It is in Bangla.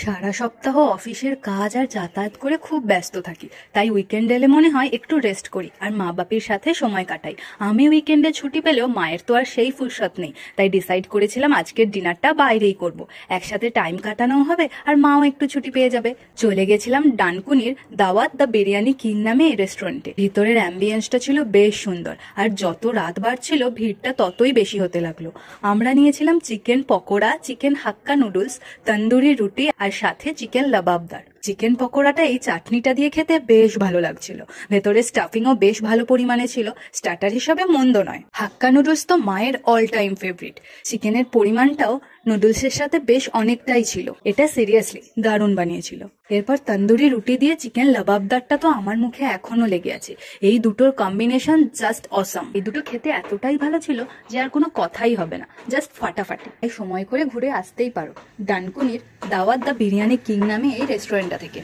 সারা সপ্তাহ অফিসের কাজ আর যাতায়াত করে খুব ব্যস্ত থাকি, তাই উইকেন্ড এলে মনে হয় একটু রেস্ট করি আর মা বাপির সাথে সময় কাটাই। আমি উইকেন্ডে ছুটি পেলেও মায়ের তো আর সেই ফুরসত নেই, তাই ডিসাইড করেছিলাম আজকের ডিনারটা বাইরেই করব। একসাথে টাইম কাটানো হবে আর মাও একটু ছুটি পেয়ে যাবে। চলে গেছিলাম ডানকুনির দাওয়াত দ্য বিরিয়ানি কিং নামে এই রেস্টুরেন্টে। ভিতরের অ্যাম্বিয়েন্সটা ছিল বেশ সুন্দর, আর যত রাত বাড়ছিল ভিড়টা ততই বেশি হতে লাগলো। আমরা নিয়েছিলাম চিকেন পকোড়া, চিকেন হাক্কা নুডলস, তন্দুরি রুটি আর সাথে চিকেন লাবাবদার। চিকেন পকোড়াটা এই চাটনিটা দিয়ে খেতে বেশ ভালো লাগছিল। ভেতরে স্টাফিংও বেশ ভালো পরিমাণে ছিল, স্টার্টার হিসাবে মন্দ নয়। হাক্কা নুডলস তো মায়ের অল টাইম ফেভারিট। চিকেনের পরিমাণটাও নুডলসের সাথে বেশ অনেকটাই ছিল। এটা সিরিয়াসলি দারুণ বানিয়েছিল। এরপর তন্দুরি রুটি দিয়ে চিকেন লাবাবদারটা তো আমার মুখে এখনো লেগে আছে। এই দুটোর কম্বিনেশন জাস্ট অসাম। এই দুটো খেতে এতটাই ভালো ছিল যে আর কোনো কথাই হবে না, জাস্ট ফাটাফাটি। এই সময় করে ঘুরে আসতেই পারো ডানকুনির দাওয়াত দ্য বিরিয়ানি কিং নামে এই রেস্টুরেন্টটা থেকে।